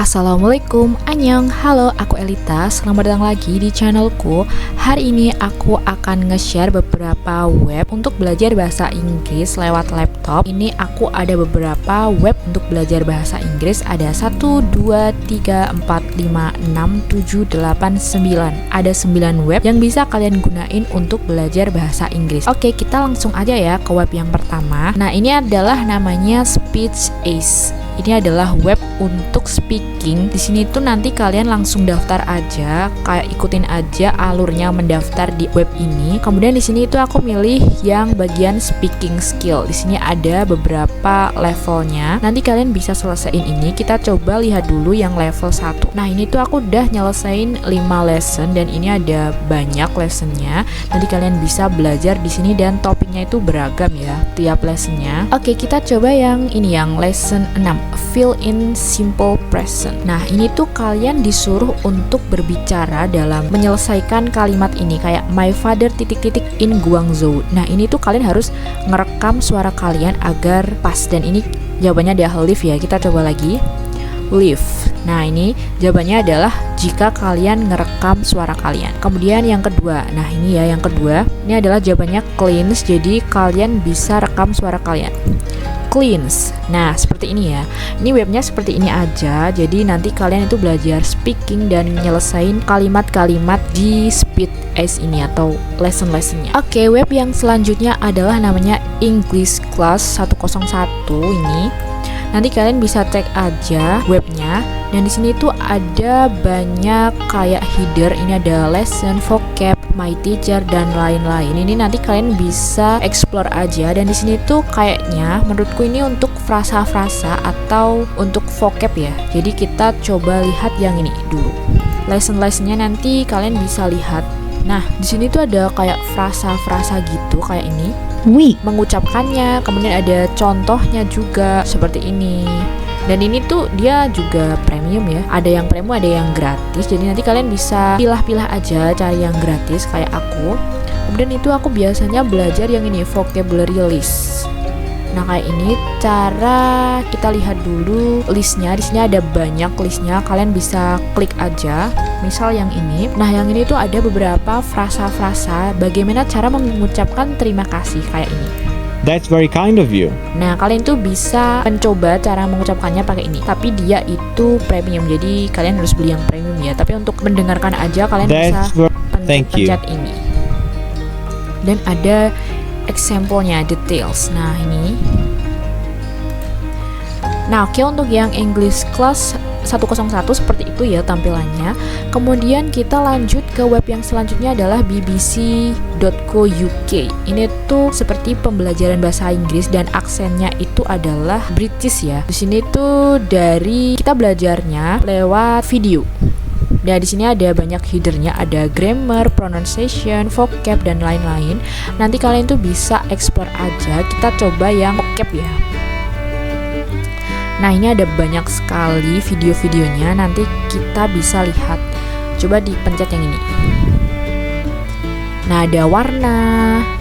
Assalamualaikum, annyeong, halo aku Elita, selamat datang lagi di channelku. Hari ini aku akan nge-share beberapa web untuk belajar bahasa Inggris lewat laptop. Ini aku ada beberapa web untuk belajar bahasa Inggris, ada 1, 2, 3, 4, 5, 6, 7, 8, 9. Ada 9 web yang bisa kalian gunain untuk belajar bahasa Inggris. Oke, kita langsung aja ya ke web yang pertama. Nah, ini adalah namanya Speech Ace. Ini adalah web untuk speaking. Di sini tuh nanti kalian langsung daftar aja, kayak ikutin aja alurnya mendaftar di web ini. Kemudian di sini itu aku milih yang bagian speaking skill. Di sini ada beberapa levelnya. Nanti kalian bisa selesaiin ini. Kita coba lihat dulu yang level 1. Nah, ini tuh aku udah nyelesain 5 lesson dan ini ada banyak lessonnya. Nanti kalian bisa belajar di sini dan topiknya itu beragam ya, tiap lessonnya. Oke, kita coba yang ini, yang lesson 6. Fill in simple present. Nah, ini tuh kalian disuruh untuk berbicara dalam menyelesaikan kalimat ini, kayak my father titik-titik in Guangzhou. Nah, ini tuh kalian harus ngerekam suara kalian agar pas, dan ini jawabannya adalah live ya. Kita coba lagi, live. Nah, ini jawabannya adalah jika kalian ngerekam suara kalian. Kemudian yang kedua, nah ini ya yang kedua, ini adalah jawabannya cleans, jadi kalian bisa rekam suara kalian. Cleans. Nah, seperti ini ya. Ini webnya seperti ini aja. Jadi nanti kalian itu belajar speaking dan nyelesain kalimat-kalimat di Speech Ace ini atau lesson-lessonnya. Oke, web yang selanjutnya adalah namanya English Class 101 ini. Nanti kalian bisa cek aja webnya. Dan di sini tuh ada banyak kayak header. Ini ada lesson, vocab, my teacher, dan lain-lain. Ini nanti kalian bisa explore aja. Dan di sini tuh kayaknya menurutku ini untuk frasa-frasa atau untuk vocab ya. Jadi kita coba lihat yang ini dulu. Lesson-lessonnya nanti kalian bisa lihat. Nah, di sini tuh ada kayak frasa-frasa gitu kayak ini. Mengucapkannya, kemudian ada contohnya juga seperti ini. Dan ini tuh dia juga premium ya. Ada yang premium, ada yang gratis. Jadi nanti kalian bisa pilah-pilah aja cari yang gratis kayak aku. Kemudian itu aku biasanya belajar yang ini, vocabulary list. Nah, kayak ini cara kita lihat dulu listnya. Di sini ada banyak listnya. Kalian bisa klik aja. Misal yang ini. Nah, yang ini tuh ada beberapa frasa-frasa bagaimana cara mengucapkan terima kasih kayak ini. That's very kind of you. Nah, kalian tuh bisa mencoba cara mengucapkannya pakai ini. Tapi dia itu premium, jadi kalian harus beli yang premium ya. Tapi untuk mendengarkan aja kalian bisa pencet ini. Dan ada example-nya, details. Nah, ini. Nah, oke, untuk yang English Class 101 seperti itu ya tampilannya. Kemudian kita lanjut ke web yang selanjutnya adalah bbc.co.uk. Ini tuh seperti pembelajaran bahasa Inggris dan aksennya itu adalah British ya. Di sini tuh dari kita belajarnya lewat video. Nah, di sini ada banyak headernya, ada grammar, pronunciation, vocab, dan lain-lain. Nanti kalian tuh bisa explore aja. Kita coba yang vocab ya. Nah, ini ada banyak sekali video-videonya, nanti kita bisa lihat. Coba dipencet yang ini. Nah, ada warna.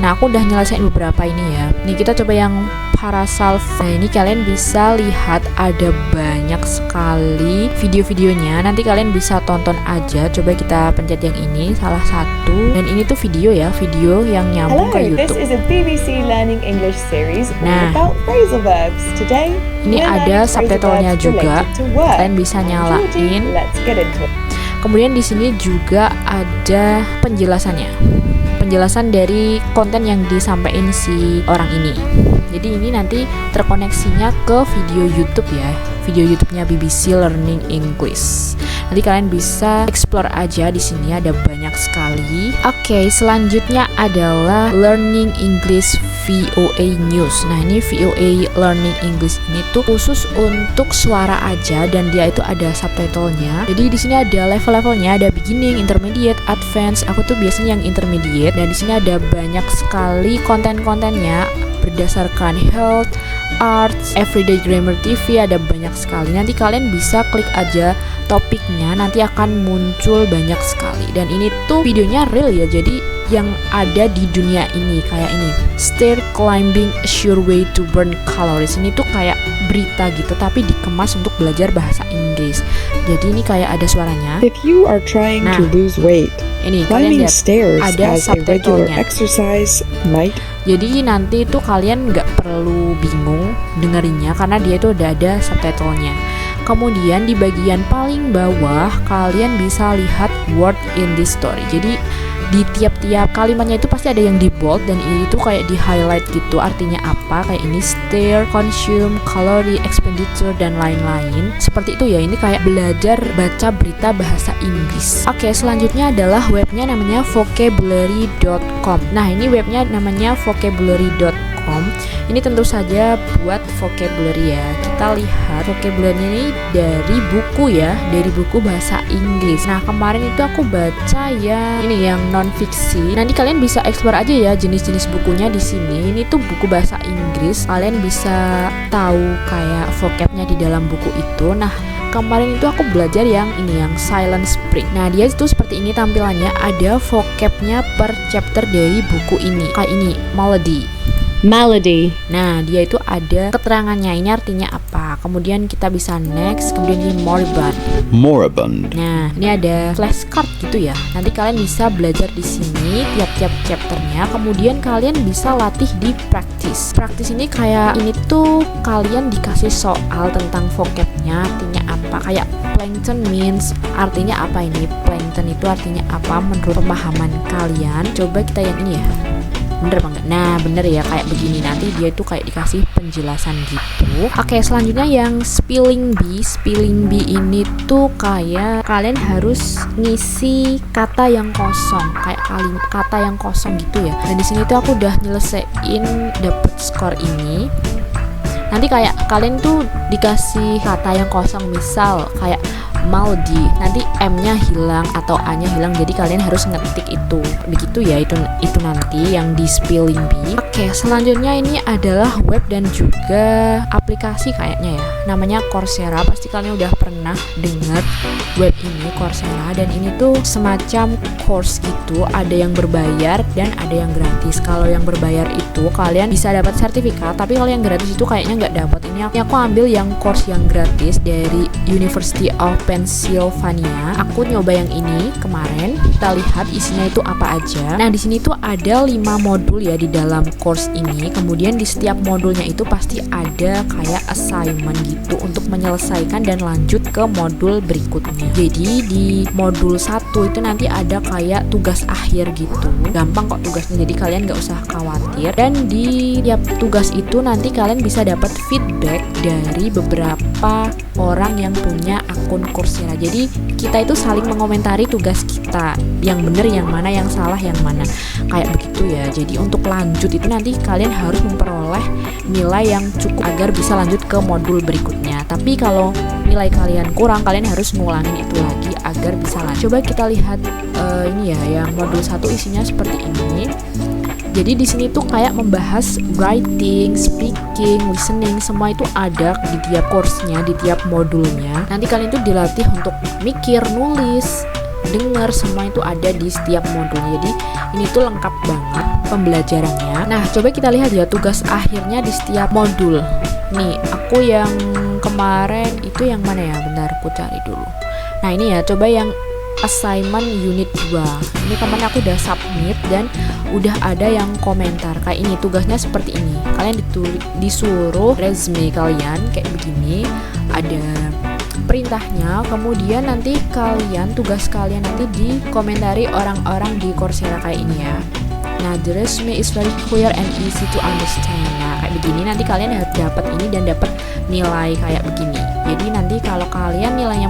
Nah, aku udah nyelesain beberapa ini ya. Nih, kita coba yang parasal. Nah, ini kalian bisa lihat ada banyak sekali video-videonya. Nanti kalian bisa tonton aja. Coba kita pencet yang ini, salah satu. Dan ini tuh video ya, video yang nyambung ke YouTube. This is a BBC Learning English series Nah, about phrasal verbs. Today, ini ada subtitlenya juga. Kalian bisa nyalain. Let's get into it. Kemudian di sini juga ada penjelasannya. Penjelasan dari konten yang disampaikan si orang ini. Jadi ini nanti terkoneksinya ke video YouTube ya. Video YouTube-nya BBC Learning English. Nanti kalian bisa explore aja, di sini ada banyak sekali. Oke, selanjutnya adalah Learning English VOA News. Nah, ini VOA Learning English ini tuh khusus untuk suara aja dan dia itu ada subtitlenya. Jadi di sini ada level-levelnya, ada beginning, intermediate, advanced. Aku tuh biasanya yang intermediate. Dan di sini ada banyak sekali konten-kontennya berdasarkan health, arts, everyday grammar TV, ada banyak sekali. Nanti kalian bisa klik aja topiknya, nanti akan muncul banyak sekali. Dan ini tuh videonya real ya, jadi yang ada di dunia ini kayak ini. Stair climbing a sure way to burn calories. Ini tuh kayak berita gitu tapi dikemas untuk belajar bahasa Inggris. Jadi ini kayak ada suaranya. If you are trying to lose weight, Ini kalian climbing lihat stairs ada as a regular subtitlenya. exercise might. Jadi nanti itu kalian nggak perlu bingung dengerinnya karena dia itu udah ada subtitlenya. Kemudian di bagian paling bawah kalian bisa lihat word in this story. Jadi di tiap-tiap kalimatnya itu pasti ada yang di bold dan ini tuh kayak di highlight gitu. Artinya apa? Kayak ini stare, consume, calorie, expenditure dan lain-lain. Seperti itu ya. Ini kayak belajar baca berita bahasa Inggris. Oke, selanjutnya adalah webnya namanya vocabulary.com. Nah, ini webnya namanya vocabulary.com. Ini tentu saja buat vocabulary ya. Kita lihat vocabulary ini dari buku ya, dari buku bahasa Inggris. Nah, kemarin itu aku baca ya ini yang non fiksi. Nanti kalian bisa explore aja ya jenis-jenis bukunya di sini. Ini tuh buku bahasa Inggris. Kalian bisa tahu kayak vocabnya di dalam buku itu. Nah, kemarin itu aku belajar yang ini, yang Silent Spring. Nah, dia itu seperti ini tampilannya. Ada vocabnya per chapter dari buku ini. Kayak ini, melody. Nah, dia itu ada keterangannya. Ini artinya apa? Kemudian kita bisa next. Kemudian ini moribund. Nah, ini ada flashcard gitu ya. Nanti kalian bisa belajar di sini tiap-tiap chapternya. Kemudian kalian bisa latih di practice. Practice ini kayak ini tuh kalian dikasih soal tentang vocabnya. Artinya apa? Kayak plankton means artinya apa ini? Plankton itu artinya apa menurut pemahaman kalian? Coba kita yang ini ya. Bener apa enggak? Nah, bener ya, kayak begini. Nanti dia itu kayak dikasih penjelasan gitu. Oke, selanjutnya yang spelling bee. Spelling bee ini tuh kayak kalian harus ngisi kata yang kosong, kayak kata yang kosong gitu ya. Dan di sini tuh aku udah nyelesain dapet skor ini. Nanti kayak kalian tuh dikasih kata yang kosong, misal kayak Maldi, nanti M-nya hilang atau A-nya hilang, jadi kalian harus ngetik itu. Begitu ya, itu nanti yang di spelling bee. Oke, selanjutnya ini adalah web dan juga aplikasi kayaknya ya. Namanya Coursera. Pasti kalian udah pernah dengar web ini, Coursera, dan ini tuh semacam course gitu. Ada yang berbayar dan ada yang gratis. Kalau yang berbayar itu kalian bisa dapat sertifikat, tapi kalau yang gratis itu kayaknya nggak dapat. Ini aku ambil yang course yang gratis dari University of Pennsylvania. Aku nyoba yang ini kemarin. Kita lihat isinya itu apa aja. Nah, di sini tuh ada 5 modul ya di dalam course ini. Kemudian di setiap modulnya itu pasti ada kayak assignment gitu untuk menyelesaikan dan lanjut ke modul berikutnya. Jadi di modul 1 itu nanti ada kayak tugas akhir gitu. Gampang kok tugasnya, jadi kalian nggak usah khawatir. Dan di tiap tugas itu nanti kalian bisa dapat feedback dari beberapa orang yang punya akun Coursera. Jadi kita itu saling mengomentari tugas kita, yang benar yang mana, yang salah yang mana, kayak begitu ya. Jadi untuk lanjut itu nanti kalian harus memperoleh nilai yang cukup agar bisa lanjut ke modul berikutnya. Tapi kalau nilai kalian kurang, kalian harus ngulangin itu lagi agar bisa lanjut. Coba kita lihat ini ya, yang modul 1 isinya seperti ini. Jadi di sini tuh kayak membahas writing, speaking, listening, semua itu ada di tiap course-nya, di tiap modulnya. Nanti kalian tuh dilatih untuk mikir, nulis, dengar, semua itu ada di setiap modulnya. Jadi ini tuh lengkap banget pembelajarannya. Nah, coba kita lihat ya tugas akhirnya di setiap modul. Nih, aku yang kemarin itu yang mana ya? Bentar, aku cari dulu. Nah, ini ya, coba yang assignment unit 2. Ini kemarin aku udah submit dan udah ada yang komentar kayak ini, tugasnya seperti ini. Kalian disuruh resume kalian kayak begini, ada perintahnya. Kemudian nanti kalian, tugas kalian nanti dikomentari orang-orang di Coursera kayak ini ya. Nah, the resume is very clear and easy to understand. Nah, kayak begini nanti kalian harus dapat ini dan dapat nilai kayak begini. Jadi nanti kalau kalian nilainya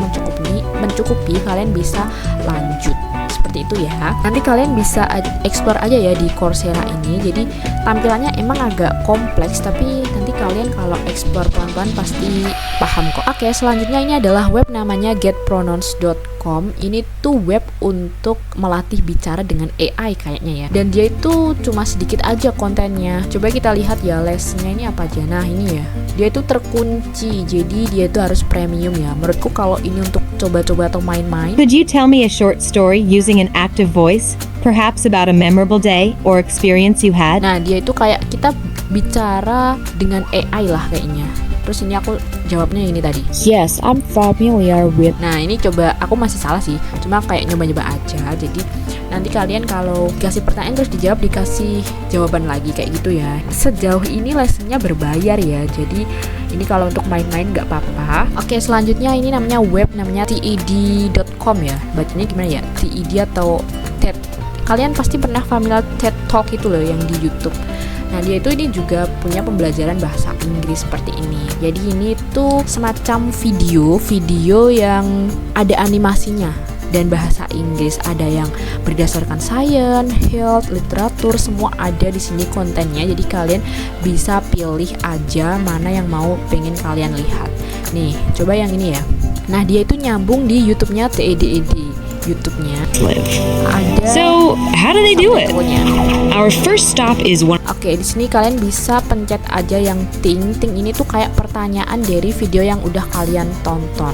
mencukupi, kalian bisa lanjut. Seperti itu ya. Nanti kalian bisa explore aja ya di Coursera ini. Jadi tampilannya emang agak kompleks, tapi nanti kalian kalau explore pelan-pelan pasti paham kok. Oke, selanjutnya ini adalah web namanya getpronouns.com. Ini tuh web untuk melatih bicara dengan AI kayaknya ya. Dan dia itu cuma sedikit aja kontennya. Coba kita lihat ya lesnya ini apa aja. Nah, ini ya. Dia itu terkunci. Jadi dia itu harus premium ya. Menurutku kalau ini untuk coba-coba atau main-main. Could you tell me a short story using an active voice, perhaps about a memorable day or experience you had? Nah, dia itu kayak kita bicara dengan AI lah kayaknya. Terus ini aku jawabnya ini tadi. Yes, I'm familiar with. Nah ini coba aku masih salah sih, cuma kayak nyoba-nyoba aja. Jadi nanti kalian kalau dikasih pertanyaan terus dijawab dikasih jawaban lagi kayak gitu ya. Sejauh ini lessonnya berbayar ya, jadi ini kalau untuk main-main nggak apa-apa. Oke, selanjutnya ini namanya web, namanya TED.com ya. Bacanya gimana ya? TED atau TED. Kalian pasti pernah familiar TED Talk itu loh yang di YouTube. Nah dia itu ini juga punya pembelajaran bahasa Inggris seperti ini. Jadi ini tuh semacam video yang ada animasinya dan bahasa Inggris. Ada yang berdasarkan science, health, literatur, semua ada di sini kontennya. Jadi kalian bisa pilih aja mana yang mau pengen kalian lihat. Nih coba yang ini ya. Nah dia itu nyambung di YouTube-nya TED. YouTube-nya ada. So, how do they do it? subtitlenya. Our first stop is one. Oke, di sini kalian bisa pencet aja yang ting ini tuh kayak pertanyaan dari video yang udah kalian tonton.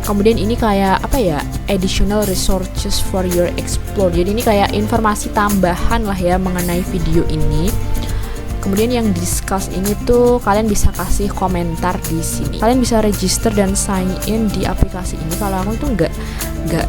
Kemudian ini kayak apa ya? Additional resources for your explore. Jadi ini kayak informasi tambahan lah ya mengenai video ini. Kemudian yang discuss ini tuh kalian bisa kasih komentar di sini. Kalian bisa register dan sign in di aplikasi ini. Kalau aku tuh nggak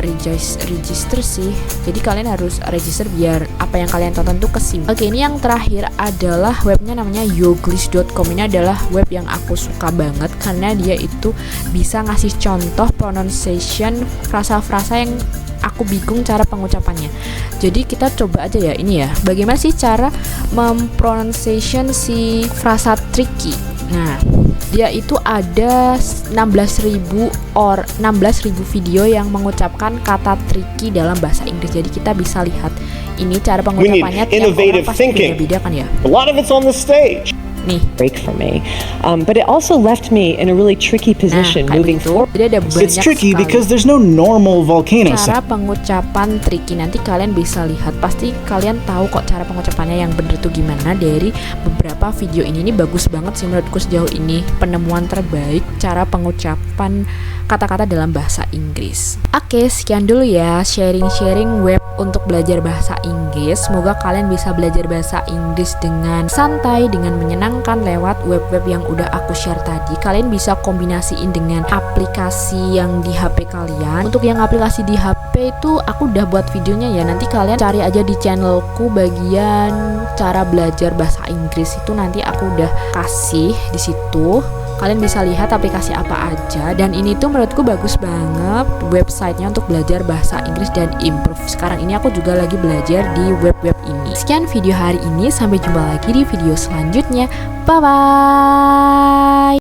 register sih. Jadi kalian harus register biar apa yang kalian tonton tuh kesimpan. Oke, ini yang terakhir adalah webnya namanya yoglish.com. Ini adalah web yang aku suka banget karena dia itu bisa ngasih contoh pronunciation frasa-frasa yang aku bingung cara pengucapannya. Jadi kita coba aja ya ini ya. Bagaimana sih cara mempronunciation si frasa tricky? Nah, dia itu ada 16.000 video yang mengucapkan kata tricky dalam bahasa Inggris. Jadi kita bisa lihat ini cara pengucapannya tiap orang pasti beda-beda kan ya. A lot of it's on the stage. Nih. break for me. But it also left me in a really tricky position Nah, moving kayak gitu. forward. Jadi ada banyak It's tricky sekali because there's no normal volcano cara sound. pengucapan tricky. Nanti kalian bisa lihat, pasti kalian tahu kok cara pengucapannya yang bener tuh gimana dari beberapa video ini. Ini bagus banget sih menurutku sejauh ini, penemuan terbaik cara pengucapan kata-kata dalam bahasa Inggris. Oke, sekian dulu ya sharing-sharing web untuk belajar bahasa Inggris. Semoga kalian bisa belajar bahasa Inggris dengan santai, dengan menyenangkan lewat web-web yang udah aku share tadi. Kalian bisa kombinasiin dengan aplikasi yang di HP kalian. Untuk yang aplikasi di HP itu aku udah buat videonya ya. Nanti kalian cari aja di channelku bagian cara belajar bahasa Inggris itu, nanti aku udah kasih di situ. Kalian bisa lihat aplikasi apa aja, dan ini tuh menurutku bagus banget websitenya untuk belajar bahasa Inggris dan improve. Sekarang ini aku juga lagi belajar di web-web ini. Sekian video hari ini, sampai jumpa lagi di video selanjutnya. Bye bye.